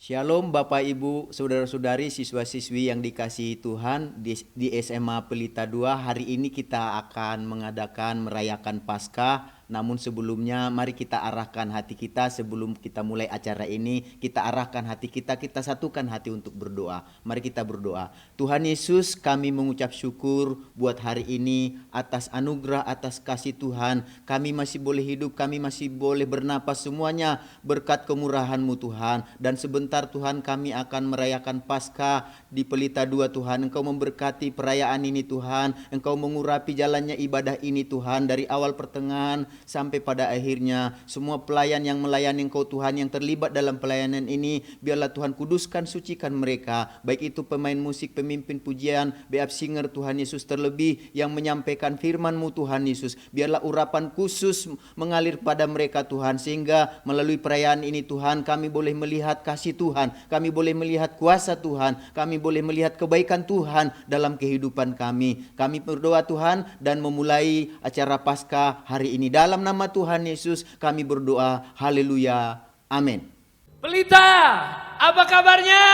Shalom Bapak Ibu, Saudara-saudari, siswa-siswi yang dikasihi Tuhan. Di SMA Pelita 2 hari ini kita akan merayakan Paskah. Namun sebelumnya mari kita arahkan hati kita sebelum kita mulai acara ini. Kita arahkan hati kita satukan hati untuk berdoa. Mari kita berdoa. Tuhan Yesus, kami mengucap syukur buat hari ini atas anugerah, atas kasih Tuhan. Kami masih boleh hidup, kami masih boleh bernapas, semuanya berkat kemurahan-Mu Tuhan. Dan sebentar Tuhan kami akan merayakan Paskah di Pelita 2 Tuhan. Engkau memberkati perayaan ini Tuhan. Engkau mengurapi jalannya ibadah ini Tuhan. Dari awal pertengahan sampai pada akhirnya, semua pelayan yang melayani Engkau Tuhan, yang terlibat dalam pelayanan ini, biarlah Tuhan kuduskan, sucikan mereka, baik itu pemain musik, pemimpin pujian, backup singer Tuhan Yesus, terlebih yang menyampaikan firman-Mu Tuhan Yesus, biarlah urapan khusus mengalir pada mereka Tuhan, sehingga melalui perayaan ini Tuhan, kami boleh melihat kasih Tuhan, kami boleh melihat kuasa Tuhan, kami boleh melihat kebaikan Tuhan dalam kehidupan kami. Kami berdoa Tuhan dan memulai acara Paskah hari ini. Dalam nama Tuhan Yesus kami berdoa. Haleluya. Amin. Pelita, apa kabarnya?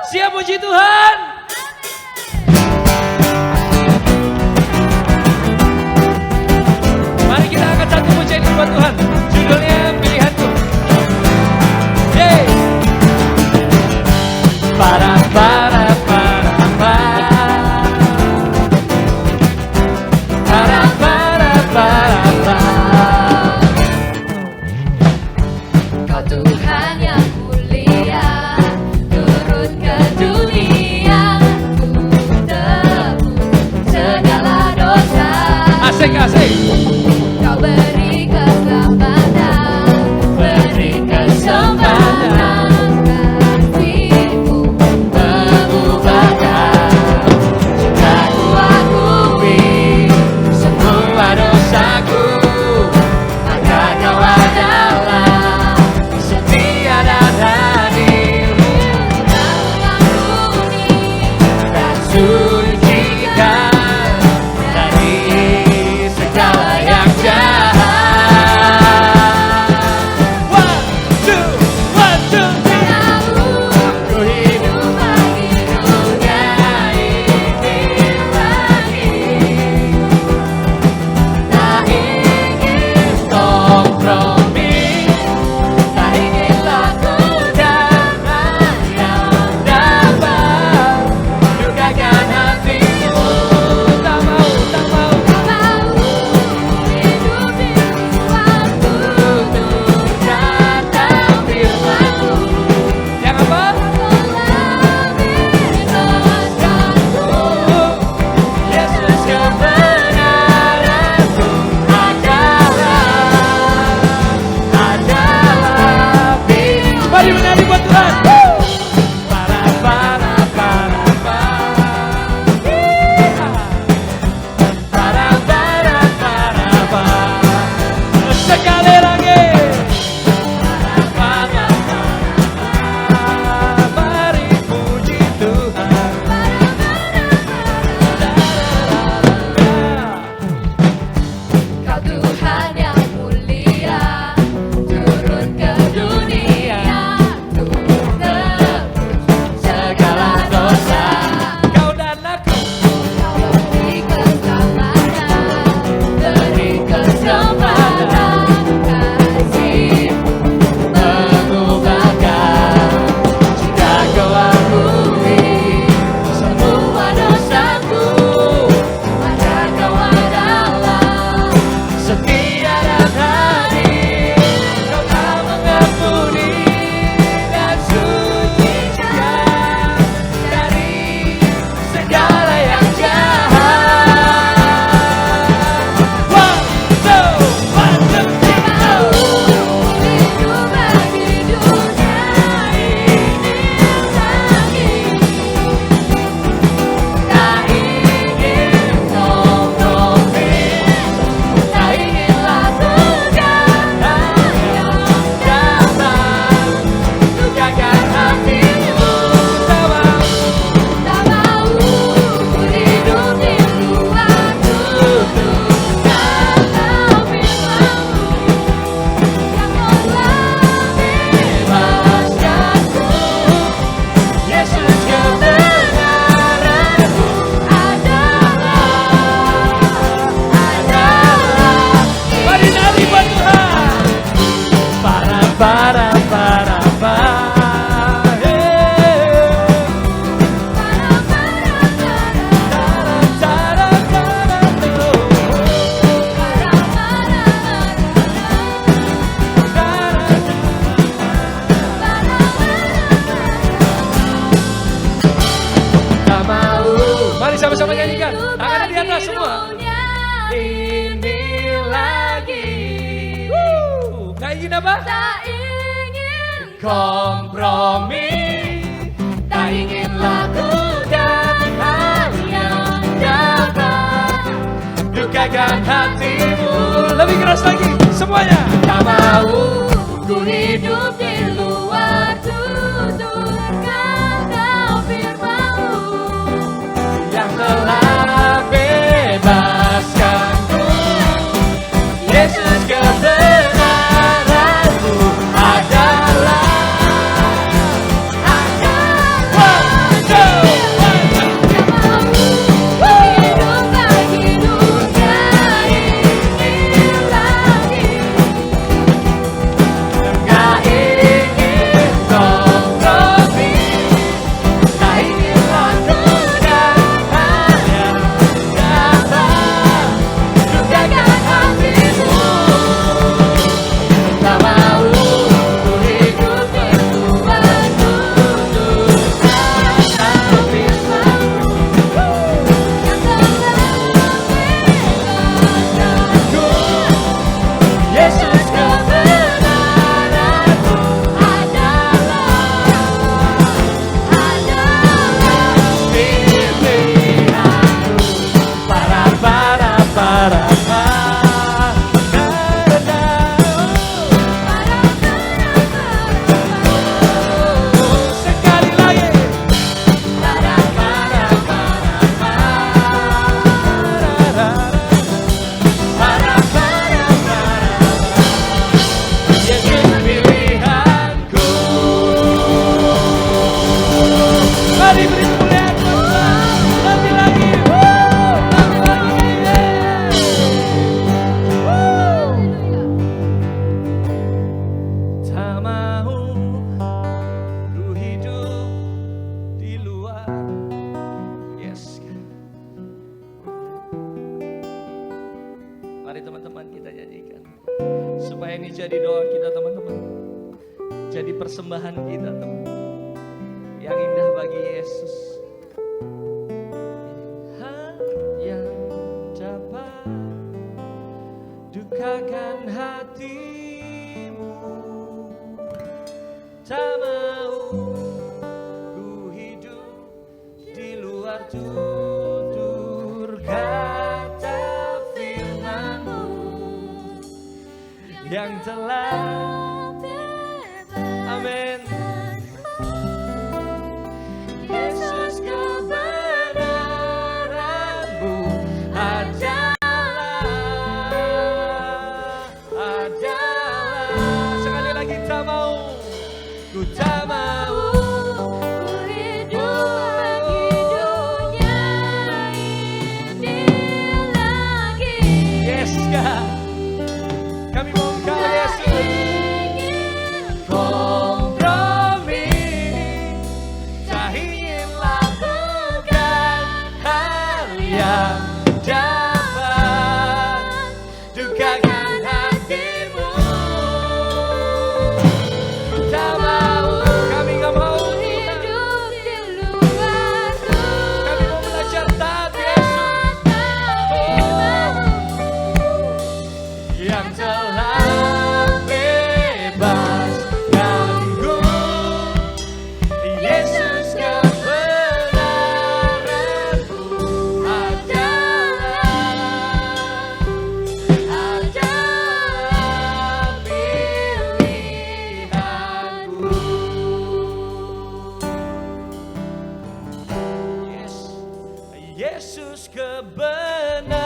Siap puji Tuhan? Mari kita angkat satu pujian buat Tuhan. Judulnya Pilihanku. Yeay. Para Kau Tuhan yang mulia, turun ke dunia, ku tebus segala dosa. Asik. Kau beri keselamatan, kasih-Mu mengubahkan. Sudah ku akui semua dosaku, maka Kau adalah setia dan hadir. Kau mengampuni dan sucikan dari segala yang jahat. One, two. Ku hidup bagi dunia ini lagi. Tak ingin kompromi, tak ingin laku damai yang dapat dukakan hatimu. Tak mau. Tak mau hidup di waktu untuk datang firman-Mu. Yang apa? Yesus kebenaranku adalah firman. Mari menyanyi buat Tuhan. Sekali lagi. Mari puji Tuhan. Kau Tuhan yang mulia, turun ke dunia, ku apa? Tak ingin Kompromi, tak ingin lakukan hal yang dapat dukakan hatimu. Lebih keras lagi, semuanya. Tak mau ku hidup di luar tuturkan kau firman-Mu yang telah bebaskanku. Yesus, kebenaran-Mu adalah hidup bagi dunia ini lagi. tak ingin kompromi, tak ingin lakukan hal yang dapat dukakan hatimu. Tak mau ku hidup di luar tuturkan kau firman-Mu Yang telah ku. Yesus, kebenaran-Mu pilihanku. Para sekali lagi. Yesus, pilihanku. Mari beri kemuliaan Tuhan. Lebih lagi. Lebih lagi. Tak mau ku hidup di luar. Yes. Mari teman-teman kita nyanyikan. Supaya ini jadi doa kita teman-teman. Jadi persembahan kita teman. Yang indah bagi Yesus. Hal yang dapat dukakan hatimu. Tak mau ku hidup di luar tutur kata firman-Mu yang telah. Amin. Yesus, kebenaran-Mu adalah. Sekali lagi, tak mau. Ku tak mau. ku hidup bagi dunia ini lagi. Yes, God. Kami mau Engkau, Yesus. Kompromi, tak ingin lakukan hal yang dapat dukakan hatimu. Ku tak mau, kami gak mau Tuhan. Hidup di luar Kami mau belajar taat Yesus yang telah bebaskanku. Yesus, kebenaran-Mu adalah pilihanku. Yesus, kebenaran-Mu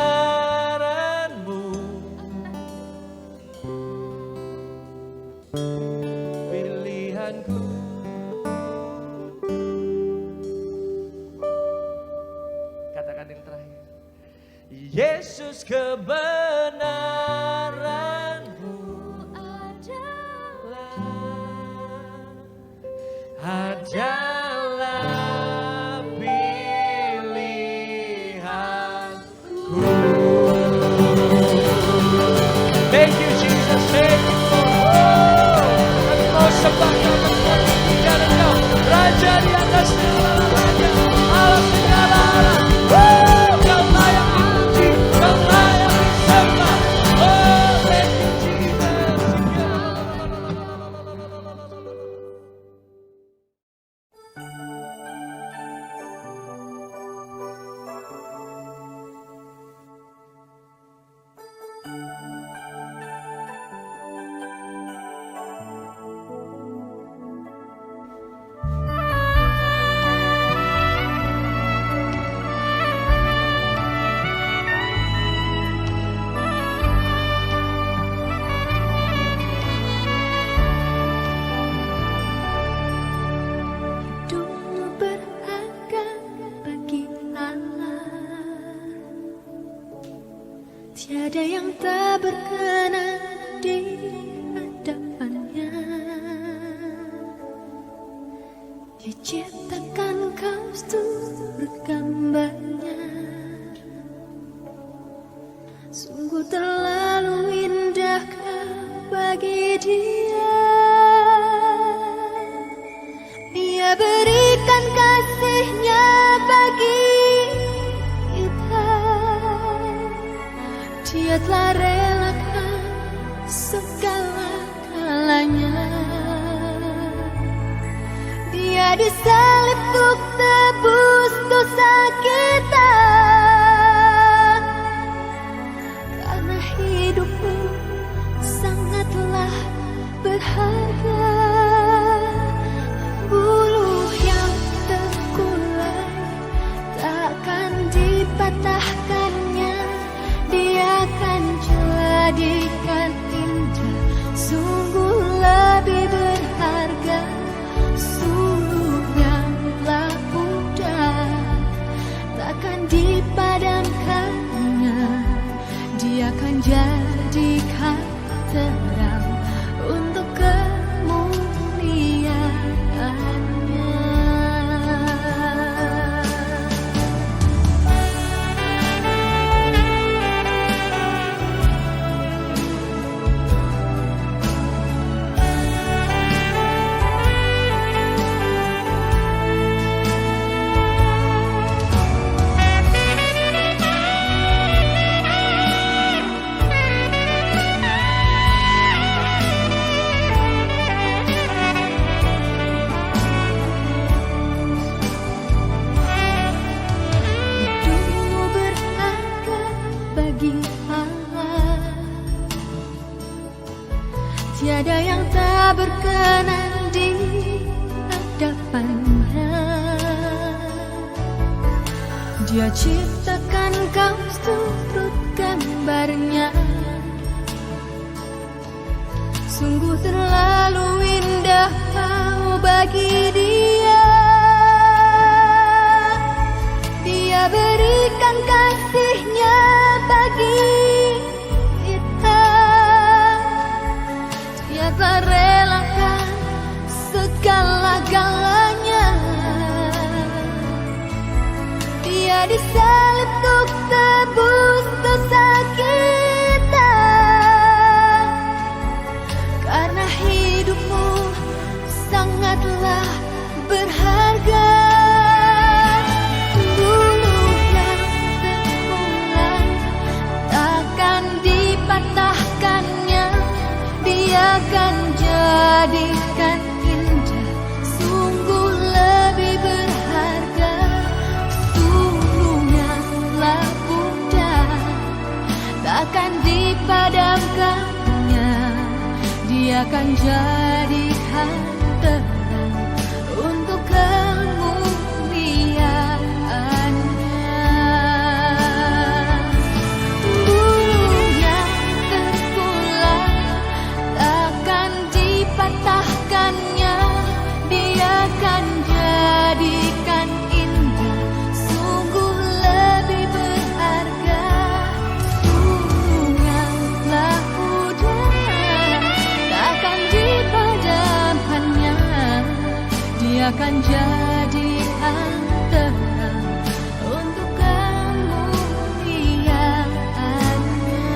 pilihanku. Katakan yang terakhir. Yesus, kebenaran-Mu adalah pilihanku. Thank you Jesus, thank you Lord. Kami mau sembah nama Tuhan, puja dan Kau, Raja di atas segala raja, Allah segala Allah. Kau layak dipuji, Kau layak disembah. Oh, thank you Jesus. Tiada yang tak berkenan di hadapannya. Dia ciptakan kau seturut gambarnya. Sungguh terlalu indah kau bagi dia. Dia berikan kasihnya bagi kita. Dia telah relakan segala-galanya. Dia disalib untuk tebus dosa kita. Karena hidupmu sangatlah berharga. Buluh yang terkulai takkan dipatahkannya. Dia akan jadikan indah, sungguh lebih berharga. Suluh yang telah pudar takkan dipadamkannya. Dia akan jadikan terang untuk kemuliaannya. Hidupmu berharga bagi Allah. Tiada yang tak berkenan di hadapannya. Dia ciptakan kau seturut gambarnya. Sungguh terlalu indah kau bagi dia. Dia berikan kasihnya bagi kita. Dia telah relakan segala-galanya. Dia disalib untuk tebus dosa kita. Karena hidupmu sangatlah berharga. Buluh yang terkulai takkan dipatahkannya. Dia akan jadikan indah, sungguh lebih berharga. Suluh yang telah pudar takkan dipadamkannya. Dia akan jadikan terang untuk kemuliaannya. Buluh yang terkulai takkan dipatahkannya. Dia akan jadikan indah, sungguh lebih berharga. Suluh yang telah pudar takkan dipadamkannya. Dia akan jadikan terang untuk kemuliaannya.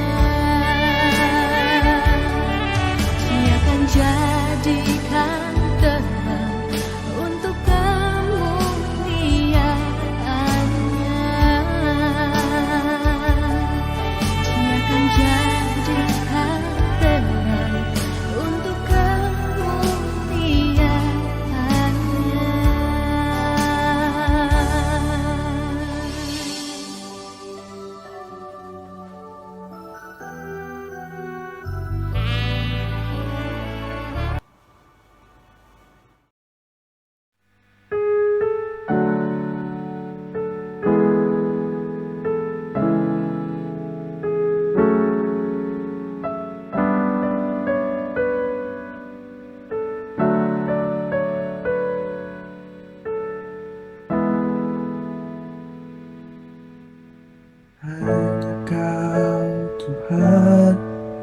Dia akan jadikan terang untuk kemuliaannya. Dia akan jadikan terang untuk kemuliaannya.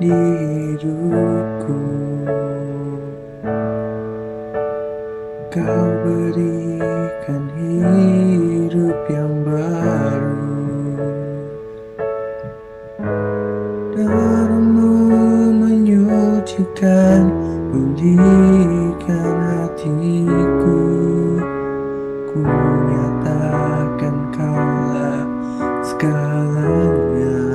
di hidupku. Kau berikan hidup yang baru. Darahmu menyucikan, pulihkan hatiku. Ku nyatakan Kaulah segalanya.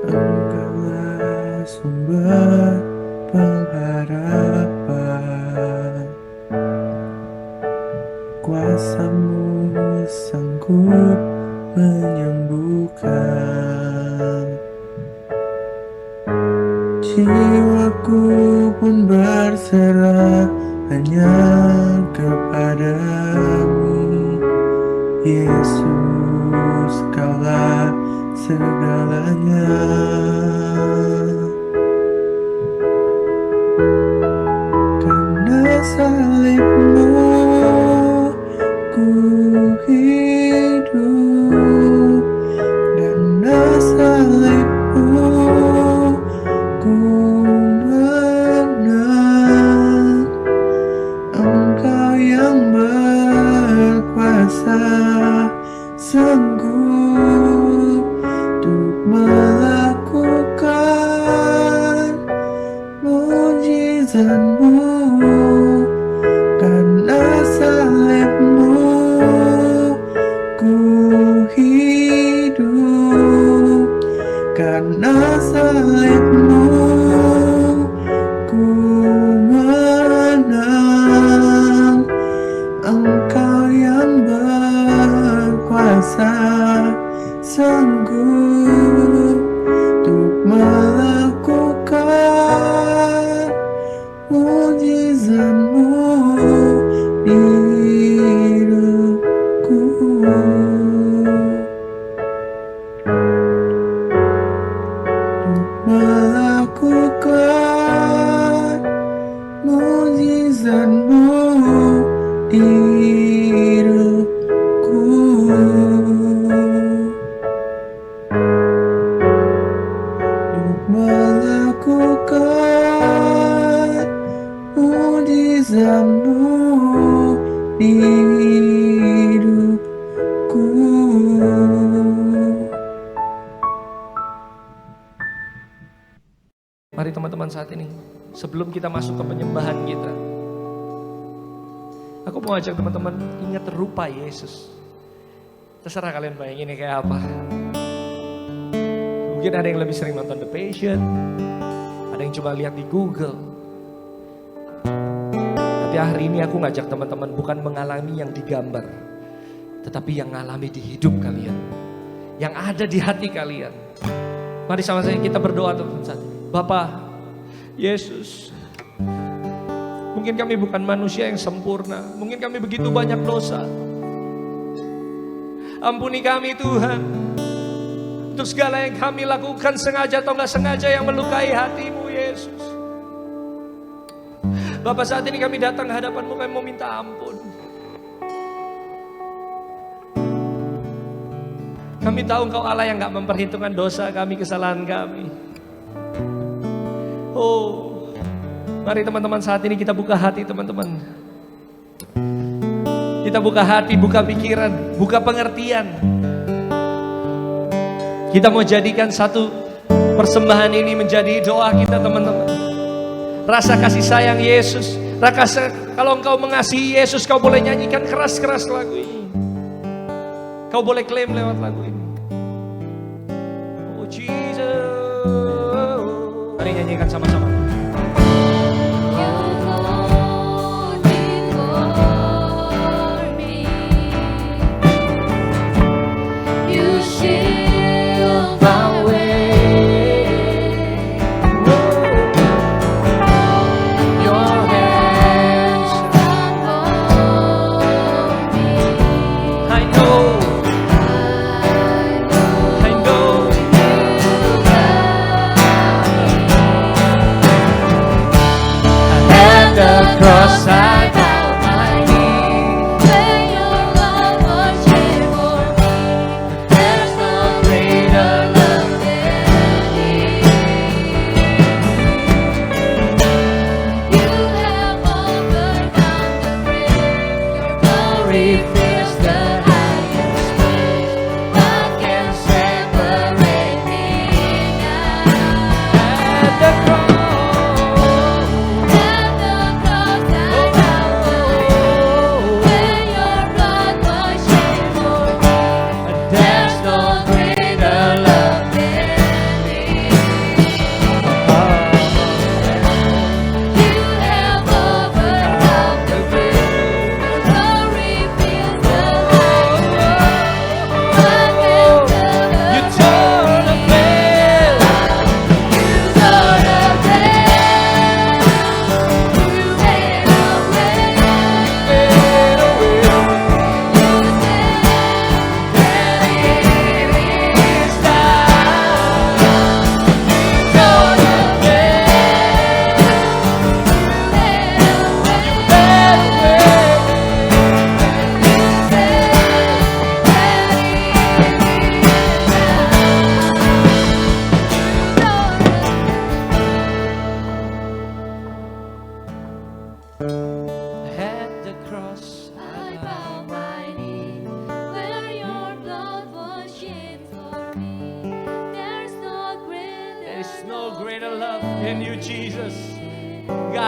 Engkaulah sumber pengharapan. Kuasa-Mu sanggup menyembuhkan. Jiwaku pun berserah hanya kepadamu. Yesus, Kaulah segalanya. Karena salib-Mu ku hidup, karena salib-Mu ku menang. Engkau yang berkuasa, sanggup untuk melakukan mujizat-Mu. Karena salib-Mu ku hidup, karena salib-Mu ku menang. Engkau yang berkuasa, sanggup untuk melakukan mujizat-Mu di hidupku. Untuk melakukan mujizat-Mu di hidupku. Untuk melakukan mujizat-Mu di hidupku. Mari teman-teman saat ini, sebelum kita masuk ke penyembahan kita, aku mau ajak teman-teman ingat rupa Yesus. Terserah kalian bayanginnya kayak apa. Mungkin ada yang lebih sering nonton The Passion, ada yang cuma lihat di Google. Tapi hari ini aku ngajak teman-teman bukan mengalami yang digambar, tetapi yang ngalami di hidup kalian, yang ada di hati kalian. Mari sama-sama kita berdoa teman-teman saat ini. Bapa Yesus, mungkin kami bukan manusia yang sempurna, mungkin kami begitu banyak dosa. Ampuni kami Tuhan, untuk segala yang kami lakukan sengaja atau gak sengaja yang melukai hati-Mu Yesus. Bapak, saat ini kami datang ke hadapan-Mu, kami mau minta ampun. Kami tahu Engkau Allah yang gak memperhitungkan dosa kami, kesalahan kami. Oh, mari teman-teman saat ini kita buka hati teman-teman. Kita buka hati, buka pikiran, buka pengertian. Kita mau jadikan satu persembahan ini menjadi doa kita teman-teman. Rasa kasih sayang Yesus. Rasa kalau engkau mengasihi Yesus, kau boleh nyanyikan keras-keras lagu ini. Kau boleh klaim lewat lagu ini. Oh Jesus. Mari nyanyikan sama-sama.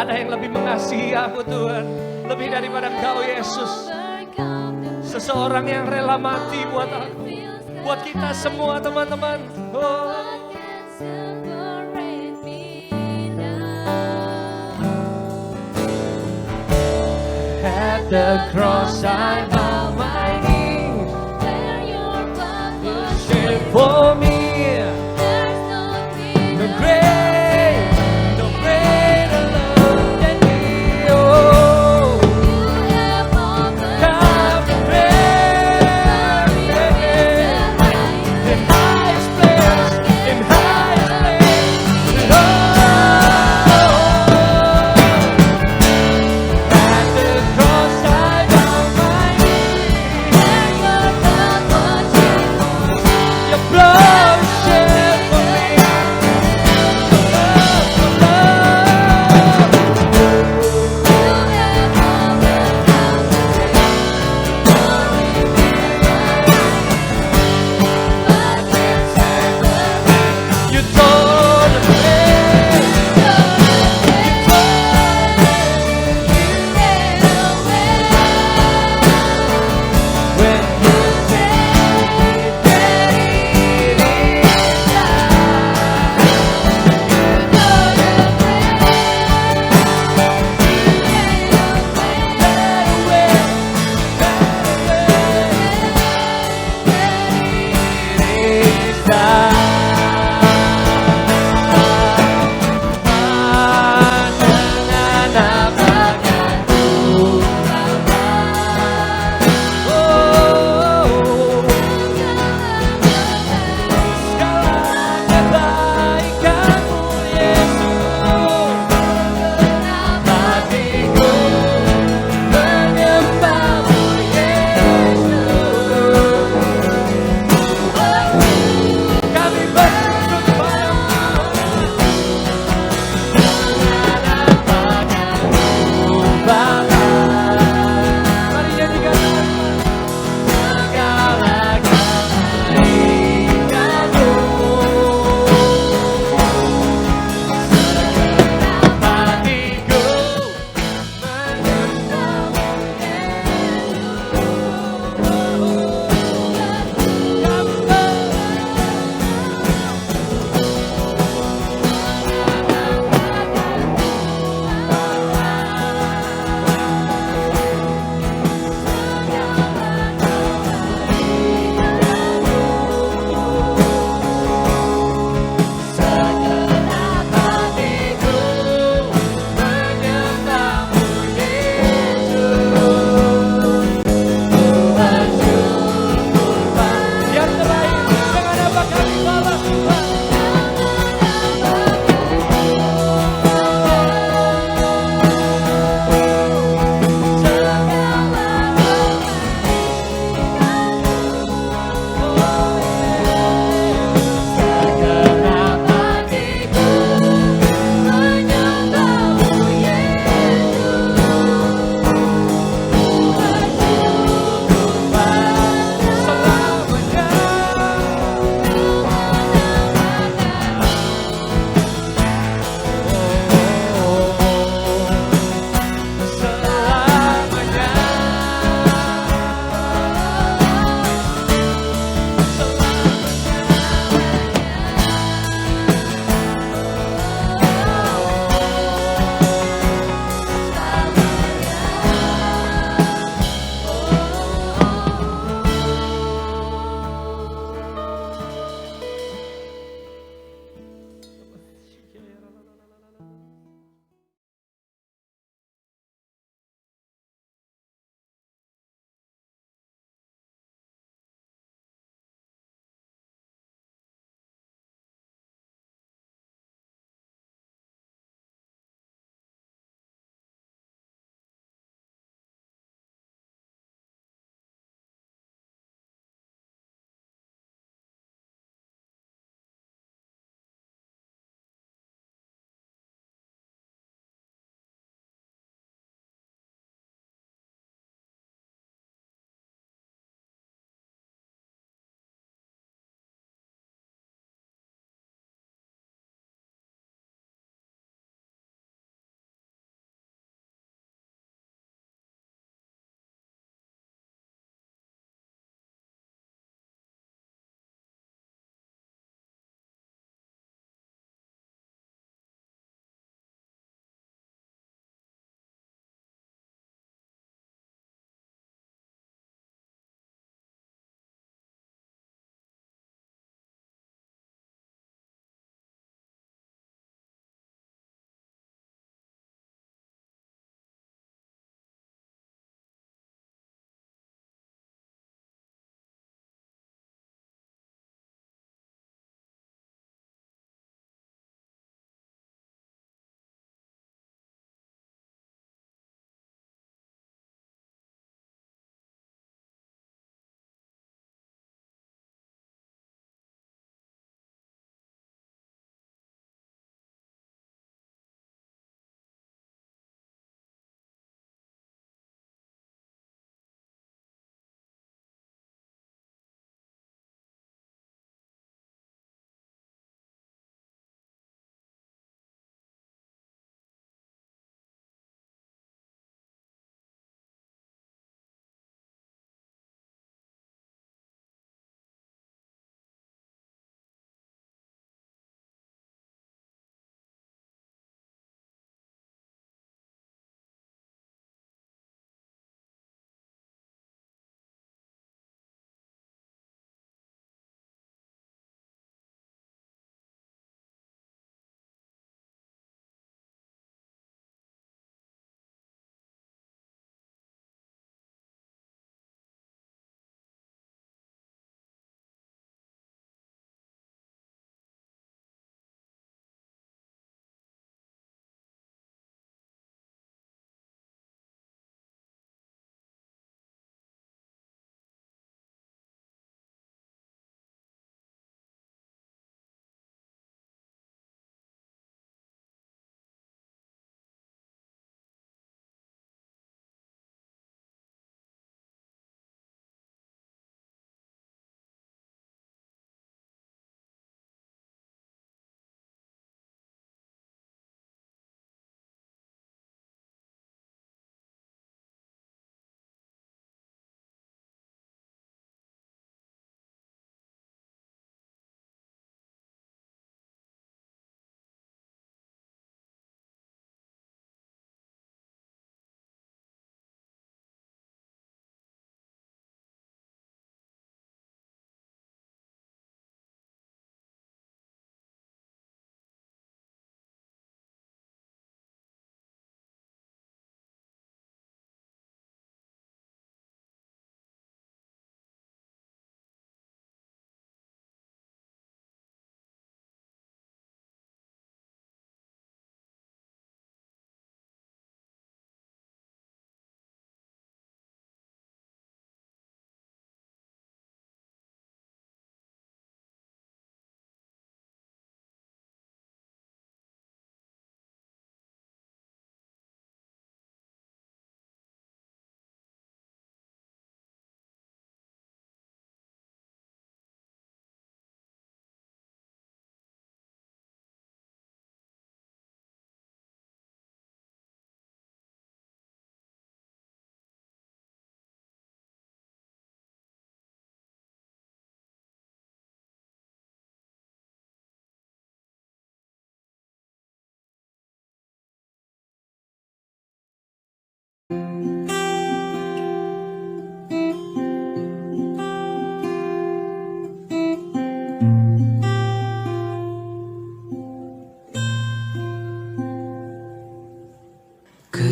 Gak ada yang lebih mengasihi aku Tuhan, lebih daripada Engkau Yesus. Seseorang yang rela mati buat aku, buat kita semua teman-teman. Oh. At the cross I bow my knee, you shed for me. No greater love than me. Oh, come to pray in highest place, in highest place. At the cross I bow my knee. Your blood.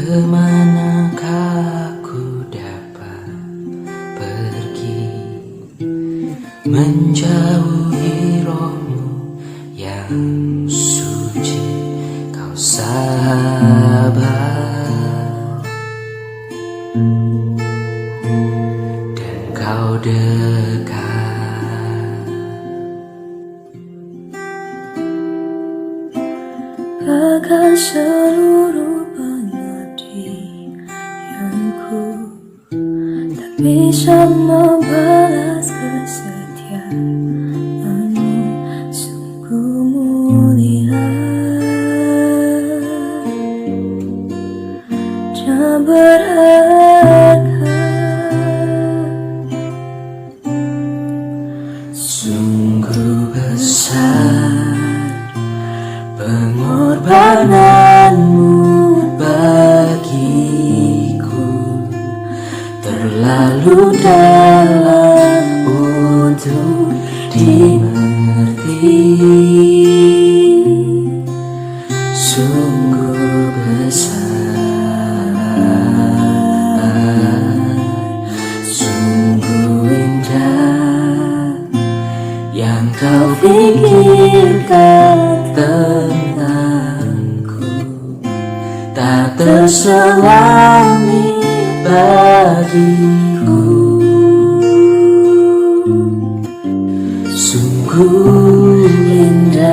Kemanakah ku dapat pergi menjauhi rohmu yang suci, kau sabar dan kau dekat. Bahkan seluruh pengabdianku tak bisa membalas kesetiaanmu, sungguh mulia dan berharga. Sungguh besar pengorbananmu bagiku, terlalu dalam untuk dimengerti. Sungguh besar, sungguh indah yang kau pikirkan tentangku, tak terselami bagiku. Sungguh indah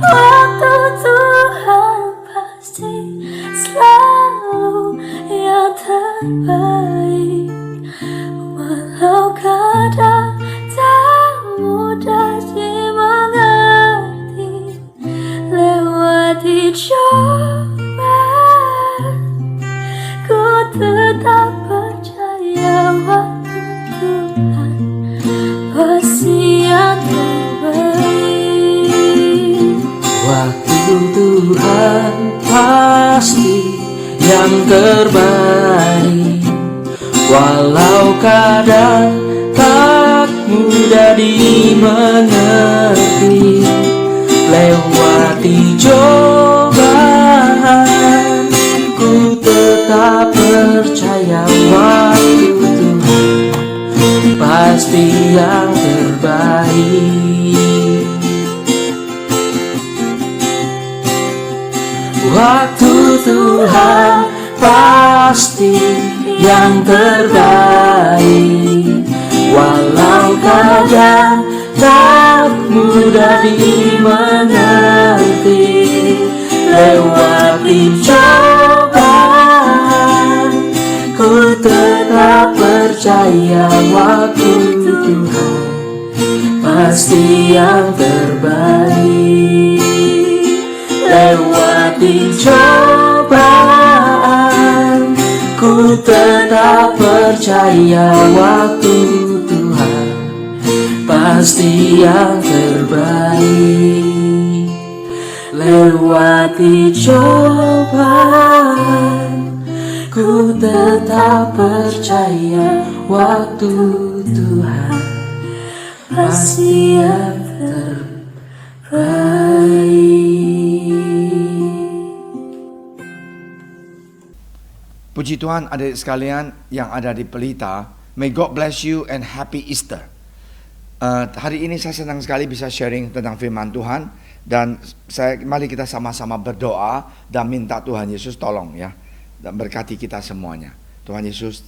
Waktu Tuhan pasti selalu yang terbaik, walau kadang tak mudah dimengerti. Lewati cobaan, ku tetap percaya waktu Tuhan pasti yang terbaik. waktu Tuhan pasti yang terbaik, walau kadang tak mudah dimengerti. Lewati cobaan, ku tetap percaya waktu Tuhan pasti yang terbaik. Waktu Tuhan pasti yang terbaik, walau kadang tak mudah dimengerti. Lewati cobaan, ku tetap percaya waktu Tuhan pasti yang terbaik. Lewati cobaan, ku tetap percaya waktu Tuhan pasti yang terbaik. Lewati cobaan, ku tetap percaya waktu Tuhan pasti yang terbaik. Puji Tuhan, adik sekalian yang ada di Pelita. May God bless you and happy Easter. Hari ini saya senang sekali bisa sharing tentang firman Tuhan. Dan mari kita sama-sama berdoa dan minta Tuhan Yesus tolong ya, dan berkati kita semuanya. Tuhan Yesus,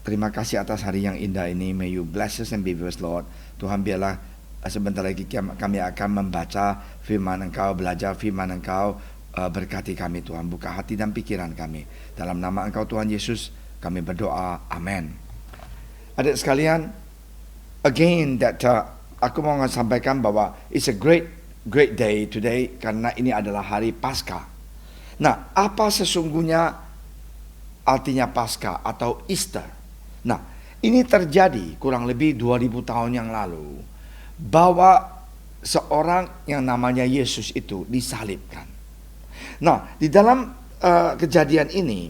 terima kasih atas hari yang indah ini. May you bless us and be with us, Lord. Tuhan, biarlah sebentar lagi kami akan membaca firman Engkau, belajar firman Engkau. Berkati kami Tuhan, buka hati dan pikiran kami. Dalam nama Engkau Tuhan Yesus kami berdoa, amin. Adik sekalian, again that aku mau sampaikan bahwa it's a great day today, karena ini adalah hari Paskah. Nah, apa sesungguhnya artinya Paskah atau Easter? Nah, ini terjadi kurang lebih 2000 tahun yang lalu, bahwa seorang yang namanya Yesus itu disalibkan. Nah, di dalam kejadian ini,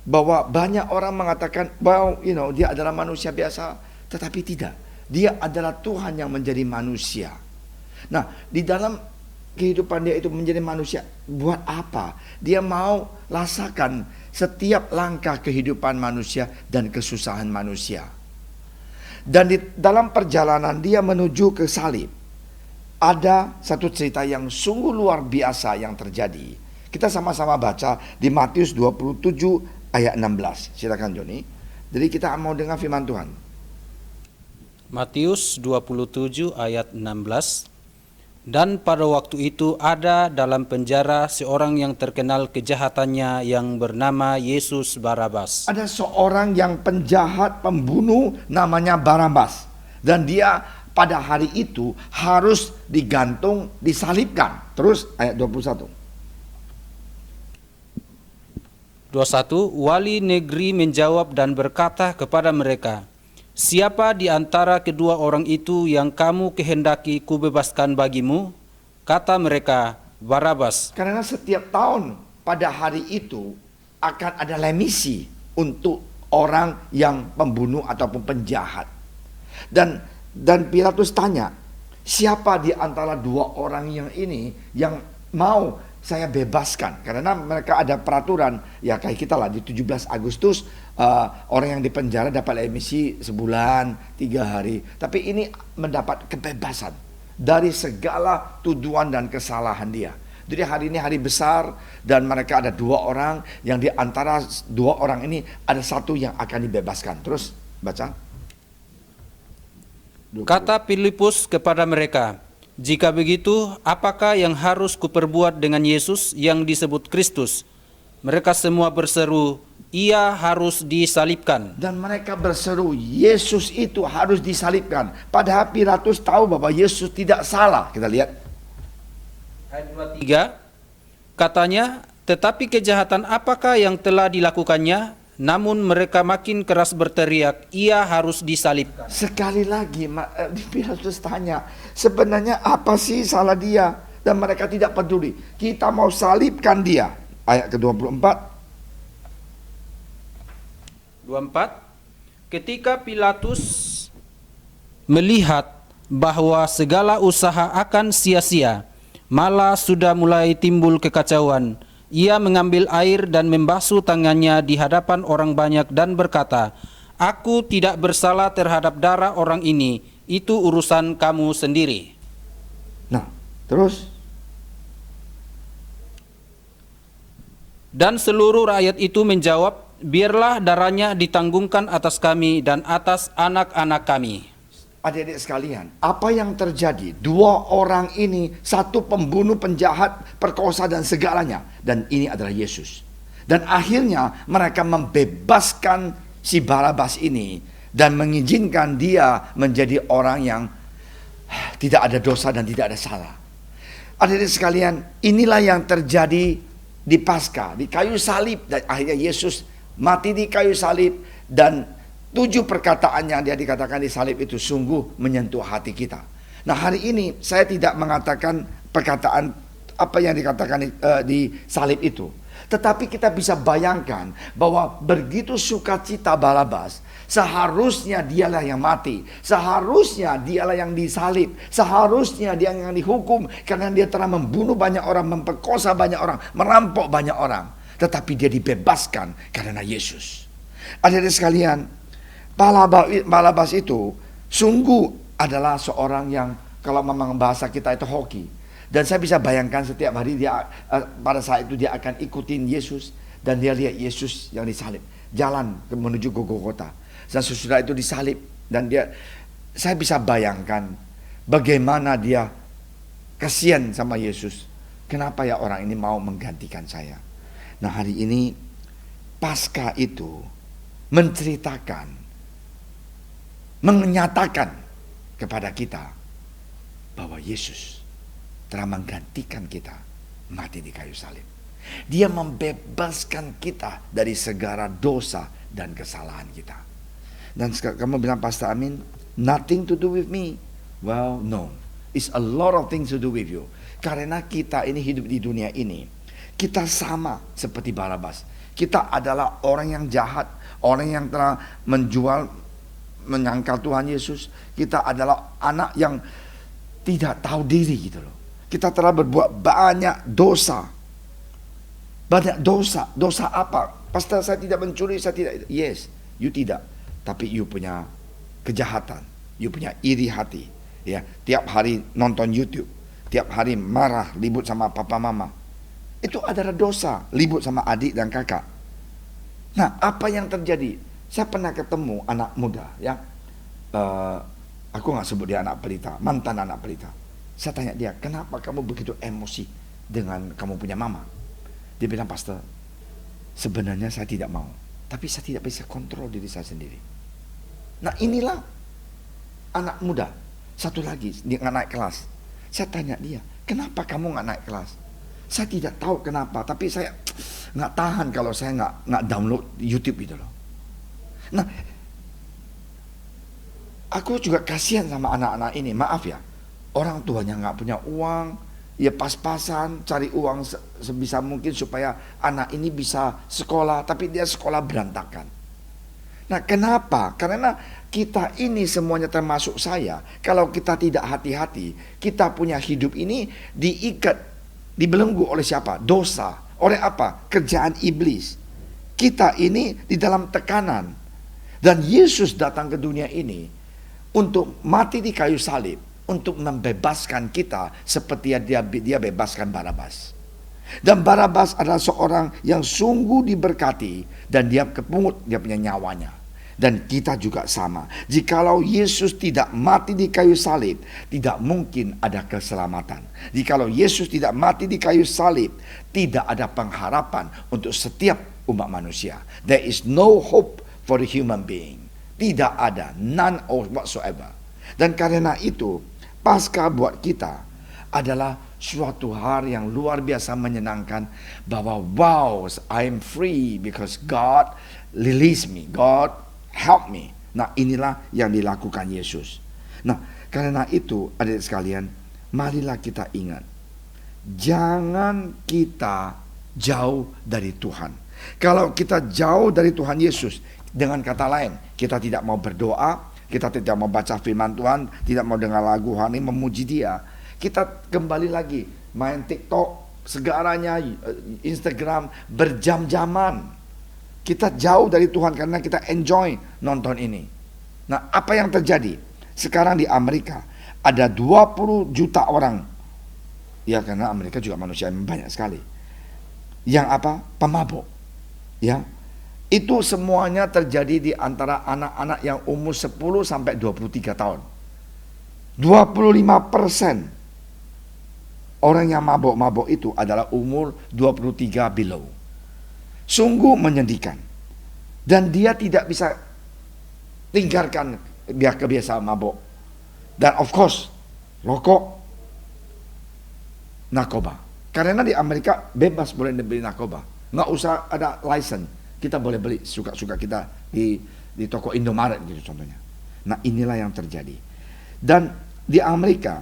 bahwa banyak orang mengatakan, wow, dia adalah manusia biasa, tetapi tidak. Dia adalah Tuhan yang menjadi manusia. Nah, di dalam kehidupan dia itu menjadi manusia, buat apa? Dia mau rasakan setiap langkah kehidupan manusia dan kesusahan manusia. Dan di dalam perjalanan dia menuju ke salib, ada satu cerita yang sungguh luar biasa yang terjadi. Kita sama-sama baca di Matius 27 ayat 16. Silakan Joni. Jadi kita mau dengar firman Tuhan. Matius 27 ayat 16. Dan pada waktu itu ada dalam penjara seorang yang terkenal kejahatannya yang bernama Yesus Barabas. Ada seorang yang penjahat, pembunuh namanya Barabas. Dan dia pada hari itu harus digantung, disalibkan. Terus ayat 21. 21. Wali negeri menjawab dan berkata kepada mereka, "Siapa di antara kedua orang itu yang kamu kehendaki kubebaskan bagimu?" Kata mereka, "Barabas." Karena setiap tahun pada hari itu akan ada remisi untuk orang yang pembunuh ataupun penjahat. Dan Pilatus tanya, siapa di antara dua orang yang ini yang mau saya bebaskan? Karena mereka ada peraturan, ya kayak kita lah di 17 Agustus orang yang dipenjara dapat remisi sebulan, 3 hari. Tapi ini mendapat kebebasan dari segala tuduhan dan kesalahan dia. Jadi hari ini hari besar dan mereka ada dua orang yang di antara dua orang ini ada satu yang akan dibebaskan. Terus baca. Kata Filipus kepada mereka, "Jika begitu, apakah yang harus kuperbuat dengan Yesus yang disebut Kristus?" Mereka semua berseru, "Ia harus disalibkan." Dan mereka berseru, Yesus itu harus disalibkan. Padahal Pilatus tahu bahwa Yesus tidak salah. Kita lihat. Ayat 23, katanya, "Tetapi kejahatan apakah yang telah dilakukannya?" Namun mereka makin keras berteriak, "Ia harus disalibkan." Sekali lagi Pilatus tanya, sebenarnya apa sih salah dia? Dan mereka tidak peduli. Kita mau salibkan dia. Ayat ke-24. 24. Ketika Pilatus melihat bahwa segala usaha akan sia-sia, malah sudah mulai timbul kekacauan, ia mengambil air dan membasuh tangannya di hadapan orang banyak dan berkata, "Aku tidak bersalah terhadap darah orang ini, itu urusan kamu sendiri." Nah, terus Dan seluruh rakyat itu menjawab, "Biarlah darahnya ditanggungkan atas kami dan atas anak-anak kami." adik-adik sekalian, apa yang terjadi? Dua orang ini, satu pembunuh, penjahat, perkosa dan segalanya. Dan ini adalah Yesus. Dan akhirnya mereka membebaskan si Barabas ini dan mengizinkan dia menjadi orang yang tidak ada dosa dan tidak ada salah. Adik-adik sekalian, inilah yang terjadi di Paskah, di kayu salib. Dan akhirnya Yesus mati di kayu salib, dan 7 perkataan yang dia dikatakan di salib itu sungguh menyentuh hati kita. Nah, hari ini saya tidak mengatakan perkataan apa yang dikatakan di salib itu. Tetapi kita bisa bayangkan bahwa begitu sukacita Barabas, seharusnya dialah yang mati, seharusnya dialah yang disalib, seharusnya dia yang dihukum karena dia telah membunuh banyak orang, memperkosa banyak orang, merampok banyak orang. Tetapi dia dibebaskan karena Yesus. Adik-adik sekalian, Barabas itu sungguh adalah seorang yang, kalau memang bahasa kita itu hoki. Dan saya bisa bayangkan setiap hari dia pada saat itu dia akan ikutin Yesus, dan dia lihat Yesus yang disalib jalan menuju Golgota, dan sesudah itu disalib, dan saya bisa bayangkan bagaimana dia kasihan sama Yesus. Kenapa ya orang ini mau menggantikan saya? Nah, hari ini Paskah itu menceritakan, menyatakan kepada kita bahwa Yesus telah menggantikan kita mati di kayu salib. Dia membebaskan kita dari segala dosa dan kesalahan kita. Dan kamu bilang, Pastor Amin, nothing to do with me. Well, no, it's a lot of things to do with you. Karena kita ini hidup di dunia ini, kita sama seperti Barabas. Kita adalah orang yang jahat, orang yang telah menyangkal Tuhan Yesus. Kita adalah anak yang tidak tahu diri gitu loh. kita telah berbuat banyak dosa. Banyak dosa. Dosa apa? Pastor, saya tidak mencuri, saya tidak. Yes, you tidak. Tapi you punya kejahatan, you punya iri hati. Ya, tiap hari nonton YouTube, tiap hari marah, ribut sama papa mama. Itu adalah dosa, ribut sama adik dan kakak. Nah, apa yang terjadi? Saya pernah ketemu anak muda, ya. Aku nggak sebut dia anak pelita, mantan anak pelita. Saya tanya dia, kenapa kamu begitu emosi dengan kamu punya mama? Dia bilang, pastor, sebenarnya saya tidak mau, tapi saya tidak bisa kontrol diri saya sendiri. Nah, inilah anak muda. Satu lagi, dia nggak naik kelas. Saya tanya dia, kenapa kamu nggak naik kelas? Saya tidak tahu kenapa, tapi saya nggak tahan kalau saya nggak download YouTube gitu loh. Nah, aku juga kasihan sama anak-anak ini. Maaf ya, orang tuanya nggak punya uang, ya pas-pasan cari uang sebisa mungkin supaya anak ini bisa sekolah, tapi dia sekolah berantakan. Nah, kenapa? Karena kita ini semuanya termasuk saya, kalau kita tidak hati-hati, kita punya hidup ini diikat, dibelenggu oleh siapa? Dosa. Oleh apa? Kerjaan iblis. Kita ini di dalam tekanan. Dan Yesus datang ke dunia ini untuk mati di kayu salib, untuk membebaskan kita seperti dia bebaskan Barabas. Dan Barabas adalah seorang yang sungguh diberkati, dan dia kepungut, dia punya nyawanya. Dan kita juga sama. Jikalau Yesus tidak mati di kayu salib, tidak mungkin ada keselamatan. Jikalau Yesus tidak mati di kayu salib, tidak ada pengharapan untuk setiap umat manusia. There is no hope for the human being. Tidak ada, none whatsoever. Dan karena itu, Paskah buat kita adalah suatu hari yang luar biasa menyenangkan, bahwa wow, I am free because God release me, God help me. Nah, inilah yang dilakukan Yesus. Nah, karena itu adik sekalian, marilah kita ingat, jangan kita jauh dari Tuhan. Kalau kita jauh dari Tuhan Yesus, dengan kata lain, kita tidak mau berdoa, kita tidak mau baca firman Tuhan, tidak mau dengar lagu rohani memuji Dia, kita kembali lagi main TikTok, segalanya, Instagram, berjam-jaman. Kita jauh dari Tuhan karena kita enjoy nonton ini. Nah, apa yang terjadi? Sekarang di Amerika ada 20 juta orang. Ya, karena Amerika juga manusia yang banyak sekali. Yang apa? Pemabuk. Ya. Itu semuanya terjadi di antara anak-anak yang umur 10 sampai 23 tahun. 25% orang yang mabuk-mabuk itu adalah umur 23 below. Sungguh menyedihkan. Dan dia tidak bisa tinggalkan dia kebiasaan mabuk. Dan of course, rokok, narkoba. Karena di Amerika bebas boleh beli narkoba. Nggak usah ada license. Kita boleh beli suka-suka kita di toko Indomaret gitu contohnya. Nah, inilah yang terjadi. Dan di Amerika,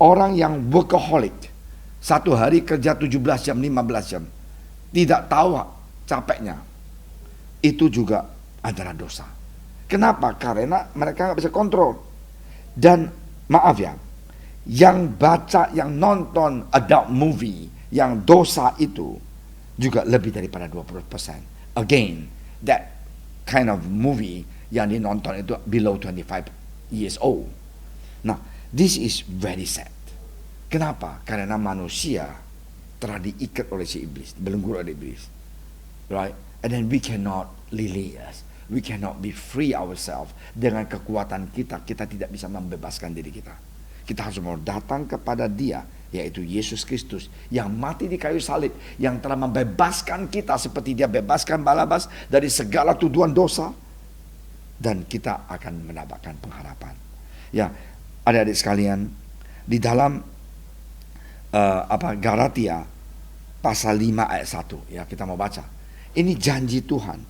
orang yang workaholic, satu hari kerja 17 jam, 15 jam, tidak tahu capeknya, itu juga adalah dosa. Kenapa? Karena mereka nggak bisa kontrol. Dan maaf ya, yang baca, yang nonton adult movie, yang dosa itu juga lebih daripada 20%. Again, that kind of movie yang dinonton itu below 25 years old. Nah, this is very sad. Kenapa? Karena manusia telah diikat oleh si iblis, belenggu oleh iblis. Right? And then we cannot release. We cannot be free ourselves. Dengan kekuatan kita, kita tidak bisa membebaskan diri kita. Kita harus mau datang kepada Dia, yaitu Yesus Kristus, yang mati di kayu salib, yang telah membebaskan kita seperti Dia bebaskan Barabas dari segala tuduhan dosa, dan kita akan mendapatkan pengharapan. Ya, adik-adik sekalian, di dalam Galatia pasal 5 ayat 1, ya kita mau baca. Ini janji Tuhan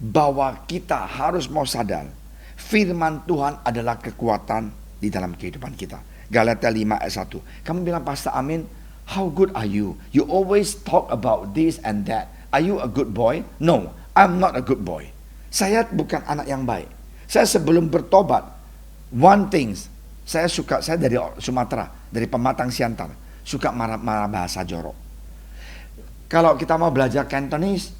bahwa kita harus mau sadar firman Tuhan adalah kekuatan di dalam kehidupan kita. Galatia 5 ayat 1. Kamu bilang, Pastor Amin, how good are you? You always talk about this and that. Are you a good boy? No, I'm not a good boy. Saya bukan anak yang baik. Saya sebelum bertobat, one thing, saya dari Sumatera, dari Pematang Siantar. suka marah-marah bahasa jorok. Kalau kita mau belajar Cantonese,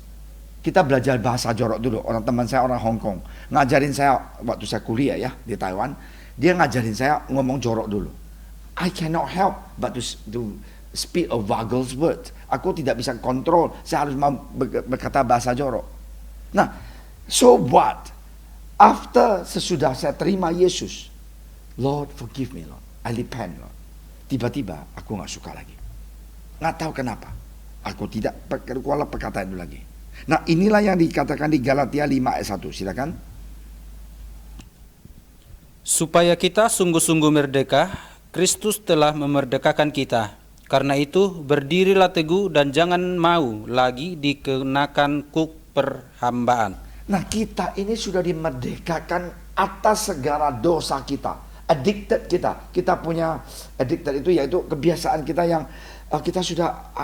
kita belajar bahasa jorok dulu. Orang teman saya orang Hong Kong ngajarin saya waktu saya kuliah ya di Taiwan, dia ngajarin saya ngomong jorok dulu. I cannot help but to speak a vulgar word. Aku tidak bisa kontrol, saya harus mau berkata bahasa jorok. Nah, so what? After sesudah saya terima Yesus, Lord forgive me Lord, I repent Lord. Tiba-tiba aku nggak suka lagi. Nggak tahu kenapa. Aku tidak berkuala perkataan itu lagi. Nah, inilah yang dikatakan di Galatia 5 ayat 1. Silakan. Supaya kita sungguh-sungguh merdeka, Kristus telah memerdekakan kita. Karena itu, berdirilah teguh dan jangan mau lagi dikenakan kuk perhambaan. Nah, kita ini sudah dimerdekakan atas segala dosa kita. Addicted kita. Kita punya addicted itu yaitu kebiasaan kita yang kita sudah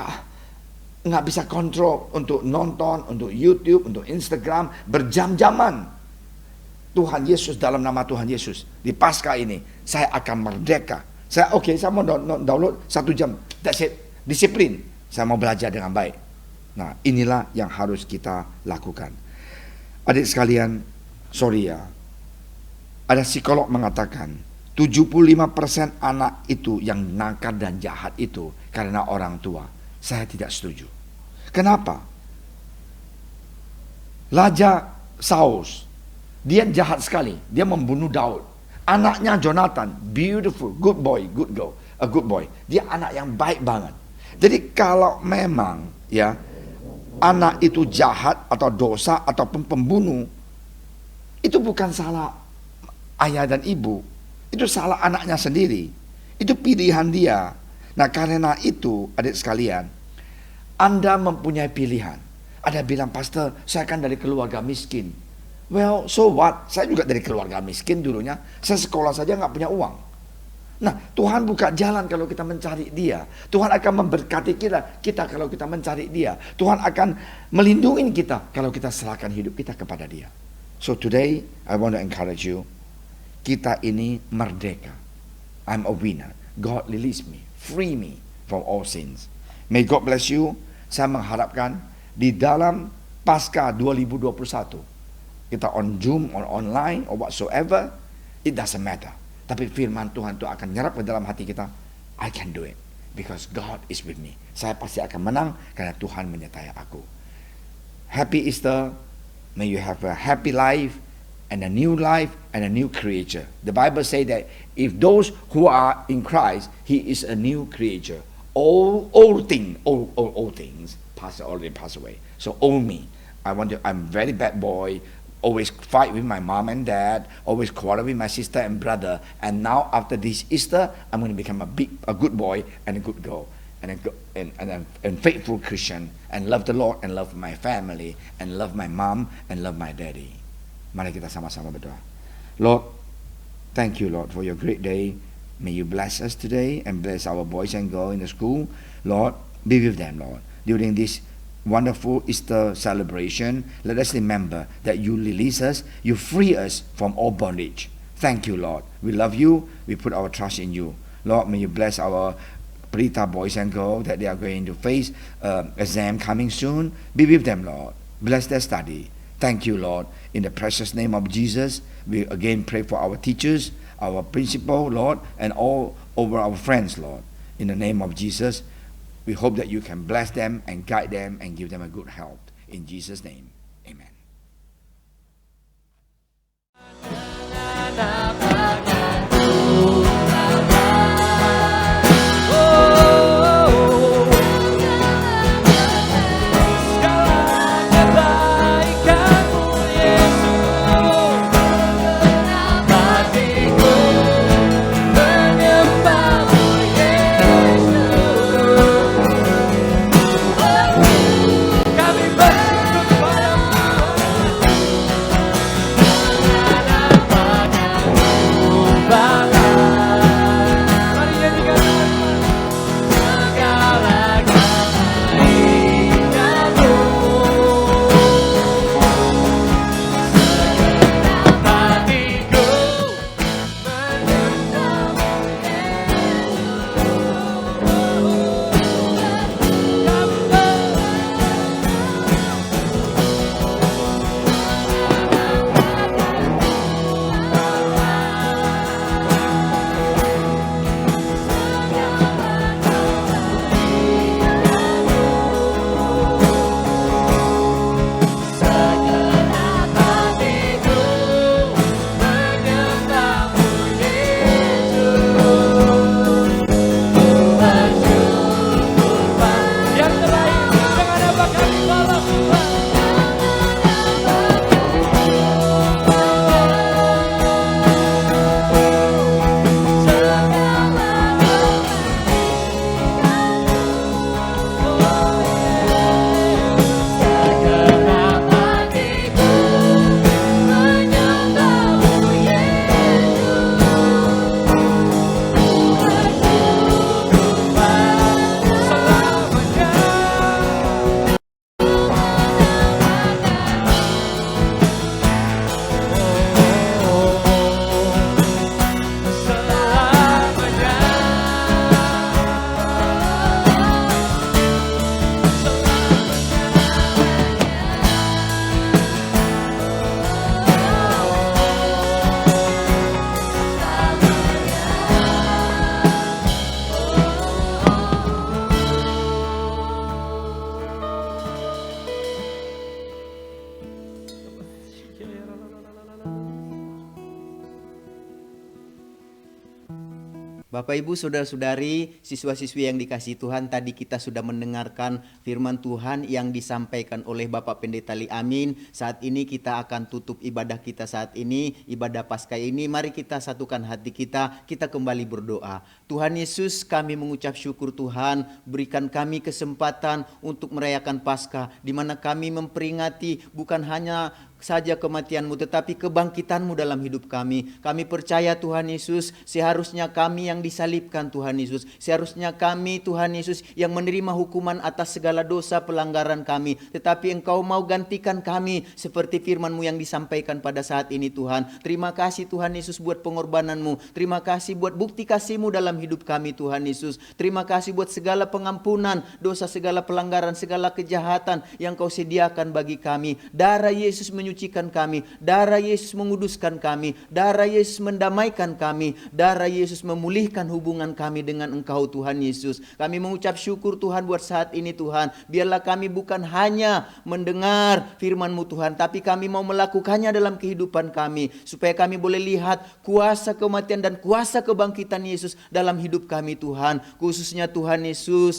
nggak bisa kontrol untuk nonton, untuk YouTube, untuk Instagram berjam-jaman. Tuhan Yesus, dalam nama Tuhan Yesus, di Paskah ini saya akan merdeka. Saya mau download 1 jam, that's it. Disiplin, saya mau belajar dengan baik. Nah, inilah yang harus kita lakukan. Adik sekalian, sorry ya, ada psikolog mengatakan 75% anak itu yang nakal dan jahat itu karena orang tua. Saya tidak setuju. Kenapa? Raja Saul, dia jahat sekali. Dia membunuh Daud. Anaknya Jonathan, beautiful, good boy, good girl, a good boy. Dia anak yang baik banget. Jadi kalau memang ya anak itu jahat atau dosa ataupun pembunuh, itu bukan salah ayah dan ibu. Itu salah anaknya sendiri. Itu pilihan dia. Nah, karena itu, adik sekalian, Anda mempunyai pilihan. Ada bilang, pastor, saya kan dari keluarga miskin. Well, so what? Saya juga dari keluarga miskin dulunya. Saya sekolah saja nggak punya uang. Nah, Tuhan buka jalan kalau kita mencari Dia. Tuhan akan memberkati kita kalau kita mencari Dia. Tuhan akan melindungi kita kalau kita serahkan hidup kita kepada Dia. So today, I want to encourage you. Kita ini merdeka. I'm a winner. God release me, free me from all sins. May God bless you. Saya mengharapkan di dalam Paskah 2021, kita on Zoom, on online, or whatsoever, it doesn't matter. Tapi firman Tuhan itu akan nyerap ke dalam hati kita. I can do it because God is with me. Saya pasti akan menang karena Tuhan menyertai aku. Happy Easter. May you have a happy life and a new life and a new creature. The Bible says that if those who are in Christ, He is a new creature. All things already pass away. So own me. I'm very bad boy. Always fight with my mom and dad. Always quarrel with my sister and brother. And now after this Easter, I'm going to become a good boy and a good girl. And faithful Christian. And love the Lord and love my family. And love my mom and love my daddy. Mari kita sama-sama berdoa. Lord, thank you Lord for your great day. May you bless us today and bless our boys and girls in the school. Lord, be with them Lord. During this wonderful Easter celebration, let us remember that you release us, you free us from all bondage. Thank you Lord. We love you. We put our trust in you. Lord, may you bless our Pelita boys and girls that they are going to face exam coming soon. Be with them Lord. Bless their study. Thank you, Lord. In the precious name of Jesus, we again pray for our teachers, our principal, Lord, and all over our friends, Lord. In the name of Jesus, we hope that you can bless them and guide them and give them a good health. In Jesus' name, amen. Kami bersyukur kepadamu Bapak Ibu Saudara-saudari, siswa-siswi yang dikasihi Tuhan, tadi kita sudah mendengarkan firman Tuhan yang disampaikan oleh Bapak Pendeta Li Amin. Saat ini kita akan tutup ibadah kita saat ini, ibadah Paskah ini. Mari kita satukan hati kita kembali berdoa. Tuhan Yesus, kami mengucap syukur Tuhan, berikan kami kesempatan untuk merayakan Paskah, di mana kami memperingati bukan hanya saja kematian-Mu, tetapi kebangkitan-Mu dalam hidup kami. Kami percaya Tuhan Yesus, seharusnya kami yang disalibkan Tuhan Yesus. Seharusnya kami Tuhan Yesus yang menerima hukuman atas segala dosa pelanggaran kami. Tetapi Engkau mau gantikan kami seperti firman-Mu yang disampaikan pada saat ini Tuhan. Terima kasih Tuhan Yesus buat pengorbanan-Mu. Terima kasih buat bukti kasih-Mu dalam hidup kami Tuhan Yesus. Terima kasih buat segala pengampunan dosa, segala pelanggaran, segala kejahatan yang Kau sediakan bagi kami. Darah Yesus menyucikan kami, darah Yesus menguduskan kami, darah Yesus mendamaikan kami, darah Yesus memulihkan hubungan kami dengan Engkau Tuhan Yesus. Kami mengucap syukur Tuhan buat saat ini Tuhan. Biarlah kami bukan hanya mendengar firman-Mu Tuhan, tapi kami mau melakukannya dalam kehidupan kami, supaya kami boleh lihat kuasa kematian dan kuasa kebangkitan Yesus dalam hidup kami Tuhan. Khususnya Tuhan Yesus,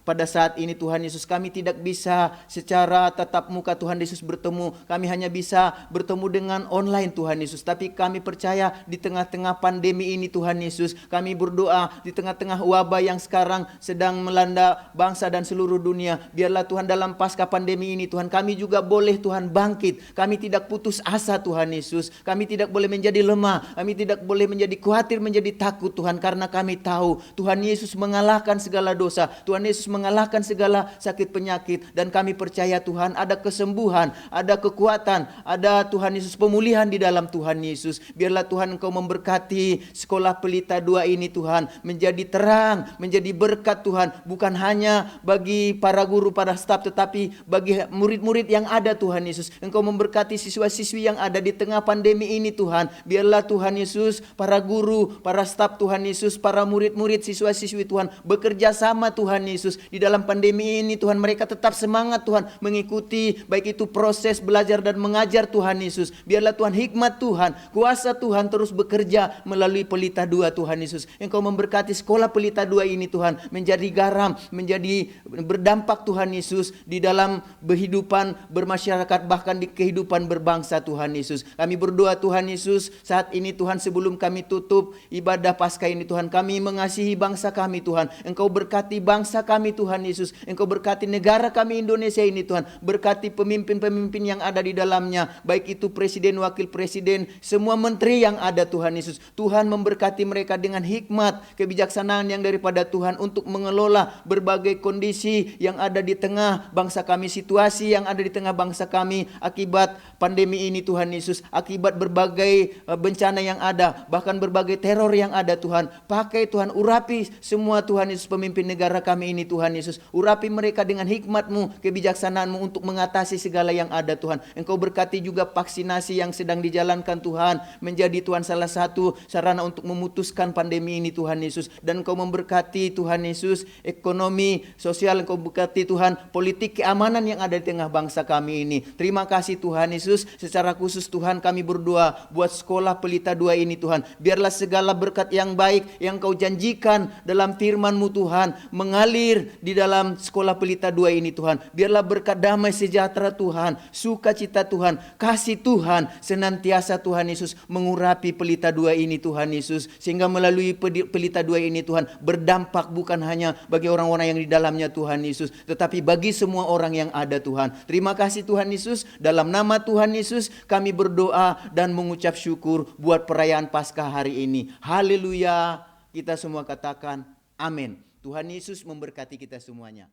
pada saat ini Tuhan Yesus, kami tidak bisa secara tatap muka Tuhan Yesus bertemu. Kami hanya bisa bertemu dengan online Tuhan Yesus. Tapi kami percaya di tengah-tengah pandemi ini Tuhan Yesus, kami berdoa di tengah-tengah wabah yang sekarang sedang melanda bangsa dan seluruh dunia. Biarlah Tuhan dalam pasca pandemi ini Tuhan, kami juga boleh Tuhan bangkit. Kami tidak putus asa Tuhan Yesus. Kami tidak boleh menjadi lemah. Kami tidak boleh menjadi khawatir, menjadi takut Tuhan. Karena kami tahu Tuhan Yesus mengalahkan segala dosa. Tuhan Yesus mengalahkan segala sakit penyakit, dan kami percaya Tuhan ada kesembuhan, ada kekuatan, ada Tuhan Yesus pemulihan di dalam Tuhan Yesus. Biarlah Tuhan Engkau memberkati sekolah Pelita 2 ini Tuhan, menjadi terang, menjadi berkat Tuhan, bukan hanya bagi para guru, para staf, tetapi bagi murid-murid yang ada Tuhan Yesus. Engkau memberkati siswa-siswi yang ada di tengah pandemi ini Tuhan. Biarlah Tuhan Yesus, para guru, para staf Tuhan Yesus, para murid-murid, siswa-siswi Tuhan bekerja sama Tuhan Yesus. Di dalam pandemi ini Tuhan, mereka tetap semangat Tuhan mengikuti baik itu proses belajar dan mengajar Tuhan Yesus. Biarlah Tuhan hikmat Tuhan, kuasa Tuhan terus bekerja melalui Pelita 2 Tuhan Yesus. Engkau memberkati sekolah Pelita 2 ini Tuhan, menjadi garam, menjadi berdampak Tuhan Yesus di dalam kehidupan bermasyarakat, bahkan di kehidupan berbangsa Tuhan Yesus. Kami berdoa Tuhan Yesus, saat ini Tuhan, sebelum kami tutup ibadah Paskah ini Tuhan, kami mengasihi bangsa kami Tuhan. Engkau berkati bangsa kami Tuhan Yesus. Engkau berkati negara kami Indonesia ini Tuhan. Berkati pemimpin-pemimpin yang ada di dalamnya, baik itu presiden, wakil presiden, semua menteri yang ada Tuhan Yesus. Tuhan memberkati mereka dengan hikmat, kebijaksanaan yang daripada Tuhan untuk mengelola berbagai kondisi yang ada di tengah bangsa kami, situasi yang ada di tengah bangsa kami akibat pandemi ini Tuhan Yesus, akibat berbagai bencana yang ada, bahkan berbagai teror yang ada Tuhan. Pakai Tuhan, urapi semua Tuhan Yesus pemimpin negara kami ini Tuhan Yesus. Urapi mereka dengan hikmat-Mu, kebijaksanaan-Mu untuk mengatasi segala yang ada Tuhan. Engkau berkati juga vaksinasi yang sedang dijalankan Tuhan, menjadi Tuhan salah satu sarana untuk memutuskan pandemi ini Tuhan Yesus. Dan Engkau memberkati Tuhan Yesus ekonomi, sosial. Engkau berkati Tuhan politik keamanan yang ada di tengah bangsa kami ini. Terima kasih Tuhan Yesus. Secara khusus Tuhan, kami berdoa buat sekolah Pelita 2 ini Tuhan. Biarlah segala berkat yang baik yang Kau janjikan dalam firman-Mu Tuhan mengalir di dalam sekolah Pelita 2 ini Tuhan. Biarlah berkat damai sejahtera Tuhan, sukacita Tuhan, kasih Tuhan senantiasa Tuhan Yesus mengurapi Pelita 2 ini Tuhan Yesus. Sehingga melalui Pelita 2 ini Tuhan berdampak bukan hanya bagi orang-orang yang di dalamnya Tuhan Yesus, tetapi bagi semua orang yang ada Tuhan. Terima kasih Tuhan Yesus. Dalam nama Tuhan Yesus kami berdoa dan mengucap syukur buat perayaan Paskah hari ini. Haleluya. Kita semua katakan amin. Tuhan Yesus memberkati kita semuanya.